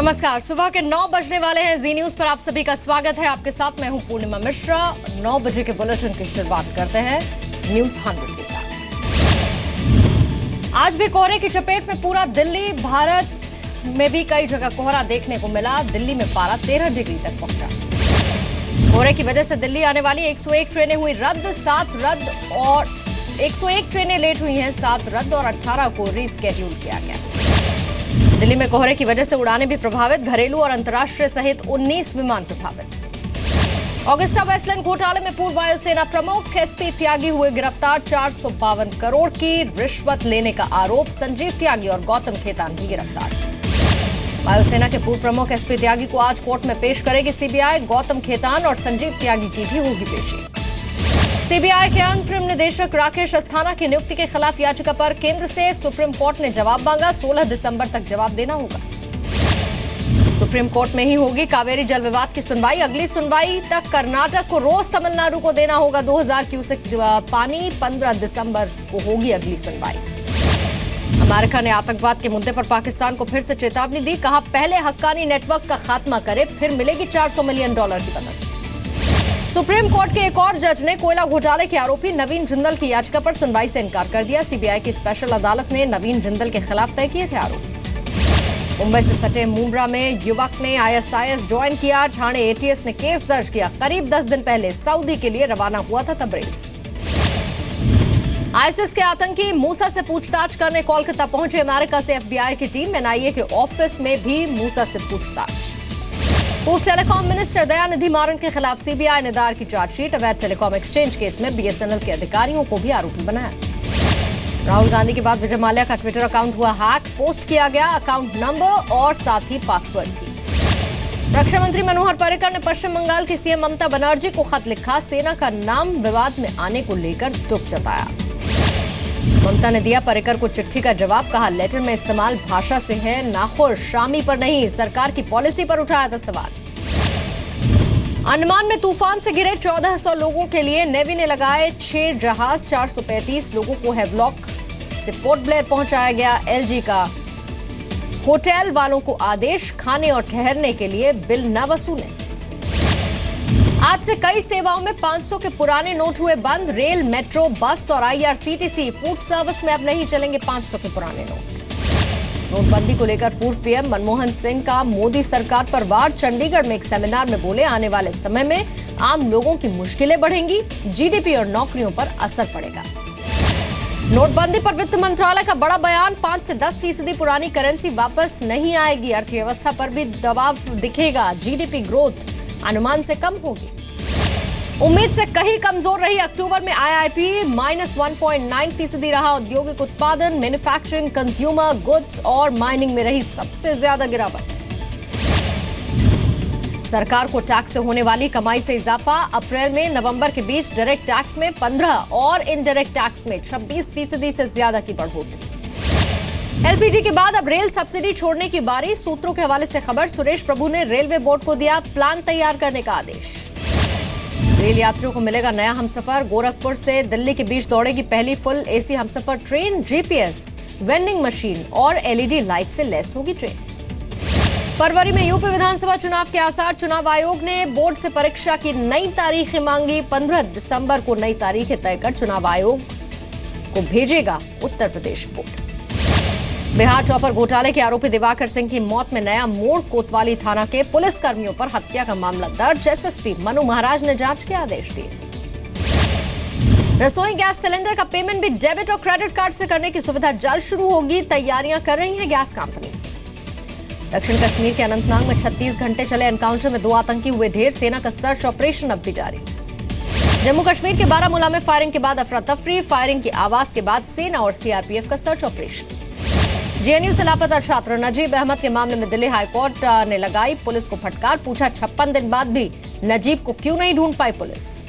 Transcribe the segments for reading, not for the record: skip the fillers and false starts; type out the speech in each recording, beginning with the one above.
नमस्कार। सुबह के 9 बजने वाले हैं। जी न्यूज पर आप सभी का स्वागत है। आपके साथ मैं हूं पूर्णिमा मिश्रा। 9 बजे के बुलेटिन की शुरुआत करते हैं न्यूज 100 के साथ। आज भी कोहरे की चपेट में पूरा दिल्ली। भारत में भी कई जगह कोहरा देखने को मिला। दिल्ली में पारा 13 डिग्री तक पहुंचा। कोहरे की वजह से दिल्ली आने वाली 101 ट्रेनें हुई रद्द, 7 रद्द और 101 ट्रेनें लेट हुई हैं, 7 रद्द और 18 को रीस्केड्यूल किया गया। दिल्ली में कोहरे की वजह से उड़ानें भी प्रभावित। घरेलू और अंतर्राष्ट्रीय सहित 19 विमान प्रभावित। ऑगस्टा वेस्टलैंड घोटाले में पूर्व वायुसेना प्रमुख एसपी त्यागी हुए गिरफ्तार। 452 करोड़ की रिश्वत लेने का आरोप। संजीव त्यागी और गौतम खेतान भी गिरफ्तार। वायुसेना के पूर्व प्रमुख एसपी त्यागी को आज कोर्ट में पेश करेगी सीबीआई। गौतम खेतान और संजीव त्यागी की भी होगी पेशी। सीबीआई के अंतरिम निदेशक राकेश अस्थाना की नियुक्ति के खिलाफ याचिका पर केंद्र से सुप्रीम कोर्ट ने जवाब मांगा। 16 दिसंबर तक जवाब देना होगा। सुप्रीम कोर्ट में ही होगी कावेरी जल विवाद की सुनवाई। अगली सुनवाई तक कर्नाटक को रोज तमिलनाडु को देना होगा 2000 क्यूसेक पानी। 15 दिसंबर को होगी अगली सुनवाई। अमेरिका ने आतंकवाद के मुद्दे पर पाकिस्तान को फिर से चेतावनी दी। कहा, पहले हक्कानी नेटवर्क का खात्मा करे, फिर मिलेगी $400 मिलियन की मदद। सुप्रीम कोर्ट के एक और जज ने कोयला घोटाले के आरोपी नवीन जिंदल की याचिका पर सुनवाई से इनकार कर दिया। सीबीआई की स्पेशल अदालत ने नवीन जिंदल के खिलाफ तय किए थे आरोप। मुंबई से सटे मुंब्रा में युवक ने आईएसआईएस ज्वाइन किया। ठाणे एटीएस ने केस दर्ज किया। करीब 10 दिन पहले सऊदी के लिए रवाना हुआ था तबरेज। आईएसआईएस के आतंकी मूसा से पूछताछ करने कोलकाता पहुंचे अमेरिका से एफबीआई की टीम। एनआईए के ऑफिस में भी मूसा से पूछताछ। पूर्व टेलीकॉम मिनिस्टर दयानिधि मारन के खिलाफ सीबीआई ने दायर की चार्जशीट। अवैध टेलीकॉम एक्सचेंज केस में बीएसएनएल के अधिकारियों को भी आरोपी बनाया। राहुल गांधी के बाद विजय माल्या का ट्विटर अकाउंट हुआ हैक। पोस्ट किया गया अकाउंट नंबर और साथ ही पासवर्ड भी। रक्षा मंत्री मनोहर पर्रिकर ने पश्चिम बंगाल की सीएम ममता बनर्जी को खत लिखा। सेना का नाम विवाद में आने को लेकर दुख जताया। ममता ने दिया पर्रिकर को चिट्ठी का जवाब। कहा, लेटर में इस्तेमाल भाषा से है, नाखुश, शामी पर नहीं। सरकार की पॉलिसी पर उठाया था सवाल। अंडमान में तूफान से गिरे 1400 लोगों के लिए नेवी ने लगाए 6 जहाज। 435 लोगों को हेवलॉक से पोर्ट ब्लेयर पहुंचाया गया। एलजी का होटल वालों को आदेश, खाने और ठहरने के लिए बिल न वसूलें। आज से कई सेवाओं में 500 के पुराने नोट हुए बंद। रेल, मेट्रो, बस और आईआरसीटीसी फूड सर्विस में अब नहीं चलेंगे 500 के पुराने नोट। नोटबंदी को लेकर पूर्व पीएम मनमोहन सिंह का मोदी सरकार पर वार। चंडीगढ़ में एक सेमिनार में बोले, आने वाले समय में आम लोगों की मुश्किलें बढ़ेंगी, जीडीपी और नौकरियों पर असर पड़ेगा। नोटबंदी पर वित्त मंत्रालय का बड़ा बयान। 5 से 10% पुरानी करेंसी वापस नहीं आएगी। अर्थव्यवस्था पर भी दबाव दिखेगा। जीडीपी ग्रोथ अनुमान से कम होगी। उम्मीद से कहीं कमजोर रही। अक्टूबर में आईआईपी -1.9% रहा। औद्योगिक उत्पादन, मैन्युफैक्चरिंग, कंज्यूमर गुड्स और माइनिंग में रही सबसे ज्यादा गिरावट। सरकार को टैक्स से होने वाली कमाई से इजाफा। अप्रैल में नवंबर के बीच डायरेक्ट टैक्स में 15 और इनडायरेक्ट टैक्स में 26% से ज्यादा की बढ़ोतरी। एलपीजी के बाद अब रेल सब्सिडी छोड़ने की बारी। सूत्रों के हवाले से खबर। सुरेश प्रभु ने रेलवे बोर्ड को दिया प्लान तैयार करने का आदेश। रेल यात्रियों को मिलेगा नया हमसफर। गोरखपुर से दिल्ली के बीच दौड़ेगी पहली full AC Humsafar train. GPS, vending machine और एलईडी लाइट से लैस होगी ट्रेन। फरवरी में यूपी विधानसभा चुनाव के आसार। चुनाव आयोग ने बोर्ड से परीक्षा की नई तारीखें मांगी। 15 दिसंबर को नई तारीखें तय कर चुनाव आयोग को भेजेगा उत्तर प्रदेश बोर्ड। बिहार चौपर घोटाले के आरोपी दिवाकर सिंह की मौत में नया मोड़। कोतवाली थाना के पुलिसकर्मियों पर हत्या का मामला दर्ज। एसएसपी मनु महाराज ने जांच के आदेश दिए। रसोई गैस सिलेंडर का पेमेंट भी डेबिट और क्रेडिट कार्ड से करने की सुविधा जल्द शुरू होगी। तैयारियां कर रही हैं गैस कंपनीज। दक्षिण कश्मीर के अनंतनाग में 36 घंटे चले एनकाउंटर में 2 आतंकी हुए ढेर। सेना का सर्च ऑपरेशन अब भी जारी। जम्मू कश्मीर के बारामूला में फायरिंग के बाद अफरा तफरी। फायरिंग की आवाज के बाद सेना और सीआरपीएफ का सर्च ऑपरेशन। जेएनयू से लापता छात्र नजीब अहमद के मामले में दिल्ली हाईकोर्ट ने लगाई पुलिस को फटकार। पूछा, 56 दिन बाद भी नजीब को क्यों नहीं ढूंढ पाई पुलिस।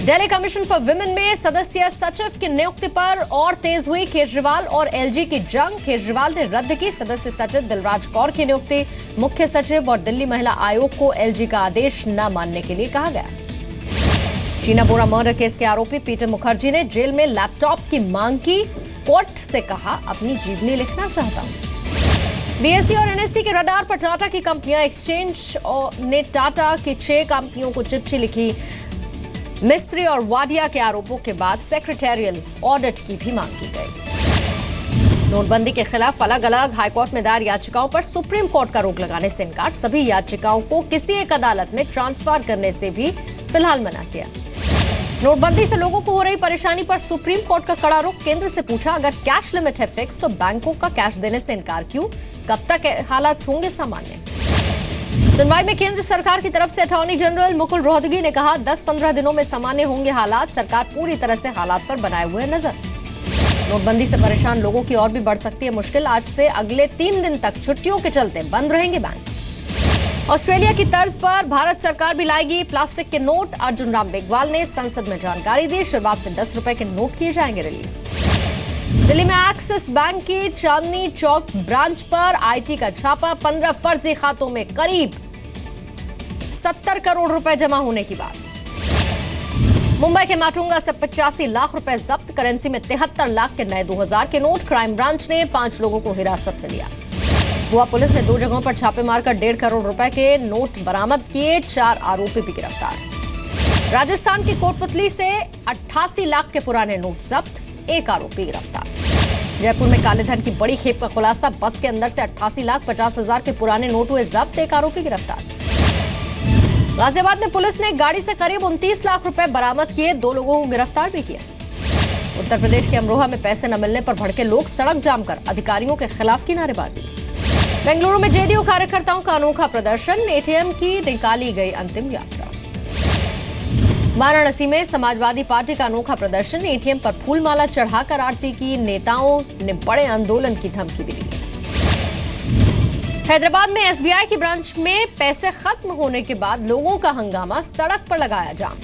दिल्ली कमीशन फॉर विमेन में सदस्य सचिव की नियुक्ति पर और तेज हुई। केजरीवाल और एलजी की जंग। केजरीवाल ने रद्द की सदस्य सचिव दिलराज कौर की नियुक्ति। मुख्य सचिव और दिल्ली महिला आयोग को एलजी का आदेश न मानने के लिए कहा गया। शीना बोरा मर्डर केस के आरोपी पीटर मुखर्जी ने जेल में लैपटॉप की मांग की। कोर्ट से कहा, अपनी जीवनी लिखना चाहता हूं। बीएसई और एनएसई के रडार पर टाटा की कंपनियां एक्सचेंज ने टाटा की 6 कंपनियों को चिट्ठी लिखी। मिस्त्री और वाडिया के आरोपों के बाद सेक्रेटेरियल ऑडिट की भी मांग की गई। नोटबंदी के खिलाफ अलग अलग हाईकोर्ट में दायर याचिकाओं पर सुप्रीम कोर्ट का रोक लगाने से इनकार। सभी याचिकाओं को किसी एक अदालत में ट्रांसफर करने से भी फिलहाल मना किया। नोटबंदी से लोगों को हो रही परेशानी पर सुप्रीम कोर्ट का कड़ा रुख। केंद्र से पूछा, अगर कैश लिमिट है फिक्स तो बैंकों का कैश देने से इनकार क्यों? कब तक हालात होंगे सामान्य? सुनवाई में केंद्र सरकार की तरफ से अटॉर्नी जनरल मुकुल रोहतगी ने कहा, 10-15 दिनों में सामान्य होंगे हालात। सरकार पूरी तरह से हालात पर बनाए हुए नजर। नोटबंदी से परेशान लोगों की और भी बढ़ सकती है मुश्किल। आज से अगले 3 दिन तक छुट्टियों के चलते बंद रहेंगे बैंक। ऑस्ट्रेलिया की तर्ज पर भारत सरकार भी लाएगी प्लास्टिक के नोट। अर्जुन राम मेघवाल ने संसद में जानकारी दी। शुरुआत में 10 रुपए के नोट किए जाएंगे रिलीज। दिल्ली में एक्सिस बैंक की चांदनी चौक ब्रांच पर आईटी का छापा। 15 फर्जी खातों में करीब 70 करोड़ रुपए जमा होने की बात। मुंबई के माटुंगा से 85 लाख रुपए जब्त। करेंसी में 73 लाख के नए 2000 के नोट। क्राइम ब्रांच ने 5 लोगों को हिरासत में लिया। गोवा पुलिस ने 2 जगहों पर छापे मारकर 1.5 करोड़ रुपए के नोट बरामद किए। 4 आरोपी भी गिरफ्तार। राजस्थान की कोटपुतली से 88 लाख के पुराने नोट जब्त। 1 आरोपी गिरफ्तार। जयपुर में काले धन की बड़ी खेप का खुलासा। बस के अंदर से 88,50,000 के पुराने नोट हुए जब्त। 1 आरोपी गिरफ्तार। गाजियाबाद में पुलिस ने गाड़ी से करीब 29 लाख रुपए बरामद किए। 2 लोगों को गिरफ्तार भी किया। उत्तर प्रदेश के अमरोहा में पैसे न मिलने पर भड़के लोग। सड़क जाम कर अधिकारियों के खिलाफ की नारेबाजी। बेंगलुरु में जेडीयू कार्यकर्ताओं का अनोखा प्रदर्शन। एटीएम की निकाली गई अंतिम यात्रा। वाराणसी में समाजवादी पार्टी का अनोखा प्रदर्शन। एटीएम पर फूलमाला चढ़ाकर आरती की। नेताओं ने बड़े आंदोलन की धमकी भी दी। हैदराबाद में एसबीआई की ब्रांच में पैसे खत्म होने के बाद लोगों का हंगामा। सड़क पर लगाया जाम।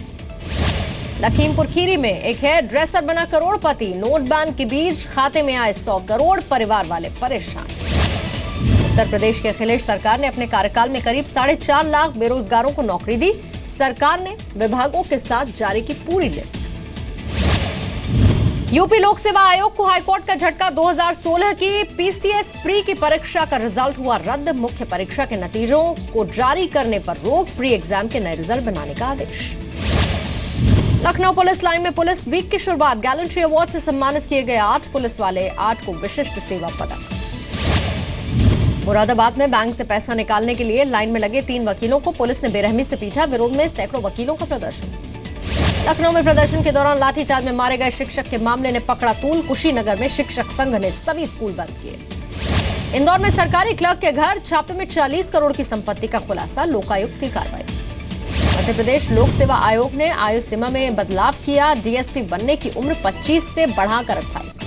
लखीमपुर खीरी में एक हेयर ड्रेसर बना करोड़पति। नोट बैन के बीच खाते में आए 100 करोड़। परिवार वाले परेशान। उत्तर प्रदेश के अखिलेश सरकार ने अपने कार्यकाल में करीब 4.5 लाख बेरोजगारों को नौकरी दी। सरकार ने विभागों के साथ जारी की पूरी लिस्ट। यूपी लोक सेवा आयोग को हाईकोर्ट का झटका। 2016 की पीसीएस प्री की परीक्षा का रिजल्ट हुआ रद्द। मुख्य परीक्षा के नतीजों को जारी करने पर रोक। प्री एग्जाम के नए रिजल्ट बनाने का आदेश। लखनऊ पुलिस लाइन में पुलिस वीक की शुरुआत। गैलेंट्री अवार्ड से सम्मानित किए गए 8 पुलिस वाले। 8 को विशिष्ट सेवा पदक। मुरादाबाद में बैंक से पैसा निकालने के लिए लाइन में लगे 3 वकीलों को पुलिस ने बेरहमी से पीटा। विरोध में सैकड़ों वकीलों का प्रदर्शन। लखनऊ में प्रदर्शन के दौरान लाठीचार्ज में मारे गए शिक्षक के मामले ने पकड़ा तूल। कुशीनगर में शिक्षक संघ ने सभी स्कूल बंद किए। इंदौर में सरकारी क्लर्क के घर छापे में 40 करोड़ की संपत्ति का खुलासा। लोकायुक्त की कार्रवाई। मध्य प्रदेश लोक सेवा आयोग ने आयु सीमा में बदलाव किया। डीएसपी बनने की उम्र 25 से बढ़ाकर 28 की।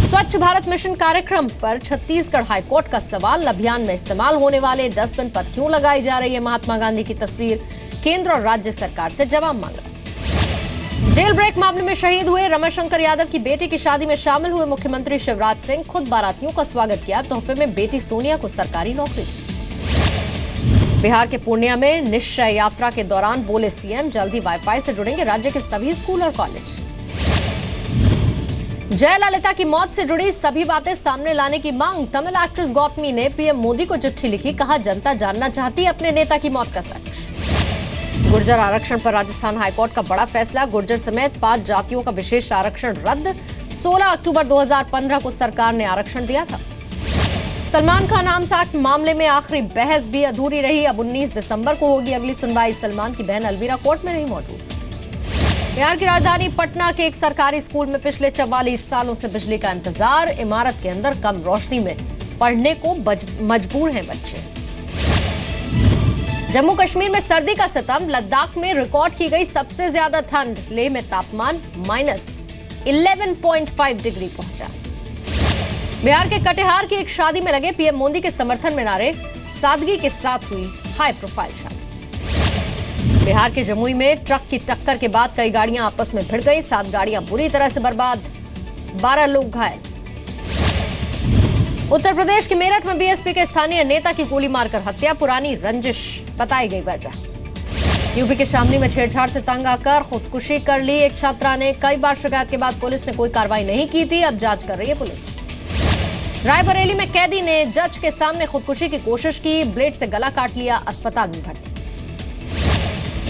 स्वच्छ भारत मिशन कार्यक्रम पर छत्तीसगढ़ हाईकोर्ट का सवाल। अभियान में इस्तेमाल होने वाले डस्टबिन पर क्यों लगाई जा रही है महात्मा गांधी की तस्वीर? केंद्र और राज्य सरकार से जवाब मांगा। जेल ब्रेक मामले में शहीद हुए रमाशंकर यादव की बेटी की शादी में शामिल हुए मुख्यमंत्री शिवराज सिंह। खुद बारातियों का स्वागत किया। तोहफे में बेटी सोनिया को सरकारी नौकरी। बिहार के पूर्णिया में निश्चय यात्रा के दौरान बोले सीएम, जल्द ही वाईफाई से जुड़ेंगे राज्य के सभी स्कूल और कॉलेज। जयललिता की मौत से जुड़ी सभी बातें सामने लाने की मांग। तमिल एक्ट्रेस गौतमी ने पीएम मोदी को चिट्ठी लिखी। कहा, जनता जानना चाहती है अपने नेता की मौत का सच। गुर्जर आरक्षण पर राजस्थान हाईकोर्ट का बड़ा फैसला। गुर्जर समेत 5 जातियों का विशेष आरक्षण रद्द। 16 अक्टूबर 2015 को सरकार ने आरक्षण दिया था। सलमान खान आर्म्स एक्ट मामले में आखिरी बहस भी अधूरी रही। अब 19 दिसंबर को होगी अगली सुनवाई। सलमान की बहन अलवीरा कोर्ट में नहीं मौजूद। बिहार की राजधानी पटना के एक सरकारी स्कूल में पिछले 44 सालों से बिजली का इंतजार। इमारत के अंदर कम रोशनी में पढ़ने को मजबूर हैं बच्चे। जम्मू कश्मीर में सर्दी का सितम। लद्दाख में रिकॉर्ड की गई सबसे ज्यादा ठंड। लेह में तापमान -11.5 डिग्री पहुंचा। बिहार के कटिहार की एक शादी में लगे पीएम मोदी के समर्थन में नारे। सादगी के साथ हुई हाई प्रोफाइल शादी। बिहार के जमुई में ट्रक की टक्कर के बाद कई गाड़ियां आपस में भिड़ गई। 7 गाड़ियां बुरी तरह से बर्बाद। 12 लोग घायल। उत्तर प्रदेश के मेरठ में बीएसपी के स्थानीय नेता की गोली मारकर हत्या। पुरानी रंजिश बताई गई वजह। यूपी के शामली में छेड़छाड़ से तंग आकर खुदकुशी कर ली एक छात्रा ने। कई बार शिकायत के बाद पुलिस ने कोई कार्रवाई नहीं की थी। अब जांच कर रही है पुलिस। रायबरेली में कैदी ने जज के सामने खुदकुशी की कोशिश की, ब्लेड से गला काट लिया, अस्पताल में भर्ती।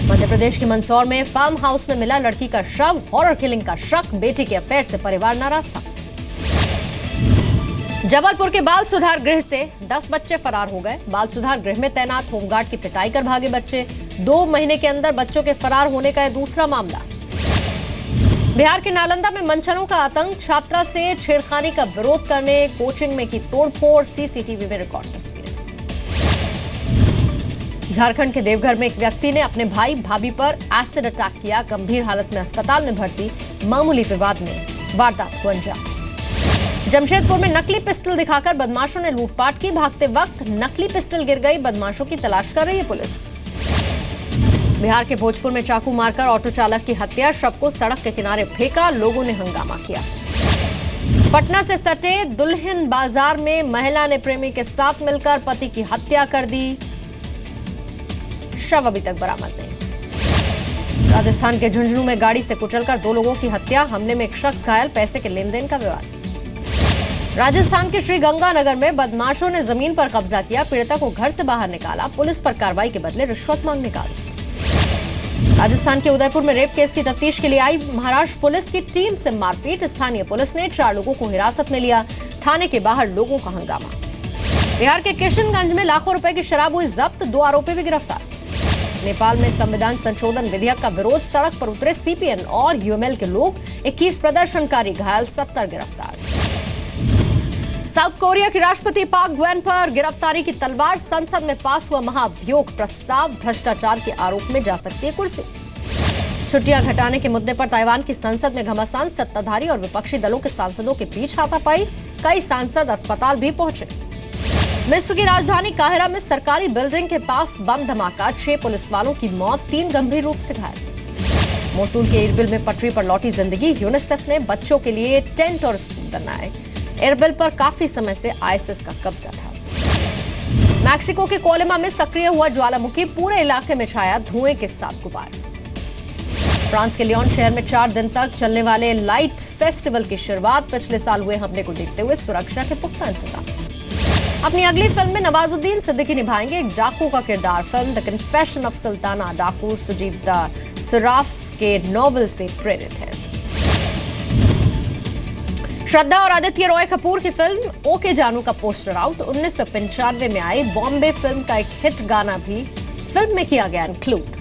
मध्य प्रदेश के मंदसौर में फार्म हाउस में मिला लड़की का शव, हॉरर किलिंग का शक, बेटी के अफेयर से परिवार नाराज था। जबलपुर के बाल सुधार गृह से 10 बच्चे फरार हो गए। बाल सुधार गृह में तैनात होमगार्ड की पिटाई कर भागे बच्चे। 2 महीने के अंदर बच्चों के फरार होने का दूसरा मामला। बिहार के नालंदा में मनचलों का आतंक, छात्रा से छेड़खानी का विरोध करने कोचिंग में की तोड़फोड़, सीसीटीवी में रिकॉर्ड तस्वीरें। झारखंड के देवघर में एक व्यक्ति ने अपने भाई भाभी पर एसिड अटैक किया, गंभीर हालत में अस्पताल में भर्ती, मामूली विवाद में वारदात को अंजाम। जमशेदपुर में नकली पिस्टल दिखाकर बदमाशों ने लूटपाट की, भागते वक्त नकली पिस्टल गिर गई, बदमाशों की तलाश कर रही है पुलिस। बिहार के भोजपुर में चाकू मारकर ऑटो चालक की हत्या, शव को सड़क के किनारे फेंका, लोगों ने हंगामा किया। पटना से सटे दुल्हिन बाजार में महिला ने प्रेमी के साथ मिलकर पति की हत्या कर दी, शव अभी तक बरामद नहीं। राजस्थान के झुंझुनू में गाड़ी से कुचलकर 2 लोगों की हत्या, हमले में एक शख्स घायल, पैसे के लेन देन का विवाद। राजस्थान के श्रीगंगानगर में बदमाशों ने जमीन पर कब्जा किया, पीड़िता को घर से बाहर निकाला, पुलिस पर कार्रवाई के बदले रिश्वत मांगने का आरोप। राजस्थान के उदयपुर में रेप केस की तफ्तीश के लिए आई महाराष्ट्र पुलिस की टीम से मारपीट, स्थानीय पुलिस ने 4 लोगों को हिरासत में लिया, थाने के बाहर लोगों का हंगामा। बिहार के किशनगंज में लाखों रुपए की शराब हुई जब्त, 2 आरोपी भी गिरफ्तार। नेपाल में संविधान संशोधन विधेयक का विरोध, सड़क पर उतरे सीपीएन और यूएमएल के लोग, 21 प्रदर्शनकारी घायल, 70 गिरफ्तार। साउथ कोरिया के राष्ट्रपति पाक ग्वेन पर गिरफ्तारी की तलवार, संसद में पास हुआ महाभियोग प्रस्ताव, भ्रष्टाचार के आरोप में जा सकती है कुर्सी। छुट्टियां घटाने के मुद्दे पर ताइवान की संसद में घमासान, सत्ताधारी और विपक्षी दलों के सांसदों के बीच हाथापाई, कई सांसद अस्पताल भी पहुंचे। मिस्र की राजधानी काहिरा में सरकारी बिल्डिंग के पास बम धमाका, 6 पुलिस वालों की मौत, 3 गंभीर रूप से घायल। मोसूल के इरबिल में पटरी पर लौटी जिंदगी, यूनिसेफ ने बच्चों के लिए टेंट और स्कूल बनाए। इरबिल पर काफी समय से आईएसआईएस का कब्जा था। मैक्सिको के कोलेमा में सक्रिय हुआ ज्वालामुखी, पूरे इलाके में छाया धुएं के साथ गुबार। फ्रांस के लियोन शहर में 4 दिन तक चलने वाले लाइट फेस्टिवल की शुरुआत, पिछले साल हुए हमले को देखते हुए सुरक्षा के पुख्ता इंतजाम। अपनी अगली फिल्म में नवाजुद्दीन सिद्दीकी निभाएंगे एक डाकू का किरदार। Film the confession of Sultana डाकू सुजीत सराफ के नॉवल से प्रेरित है। श्रद्धा और आदित्य रॉय कपूर की फिल्म ओके जानू का पोस्टर आउट, 1995 में आई बॉम्बे फिल्म का एक हिट गाना भी फिल्म में किया गया इंक्लूड।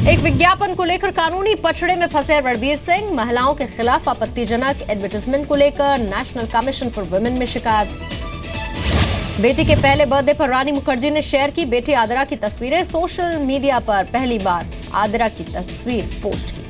एक विज्ञापन को लेकर कानूनी पचड़े में फंसे रणबीर सिंह, महिलाओं के खिलाफ आपत्तिजनक एडवर्टाइजमेंट को लेकर नेशनल कमीशन फॉर वुमेन में शिकायत। बेटी के पहले बर्थडे पर रानी मुखर्जी ने शेयर की बेटी आदिरा की तस्वीरें, सोशल मीडिया पर पहली बार आदिरा की तस्वीर पोस्ट की।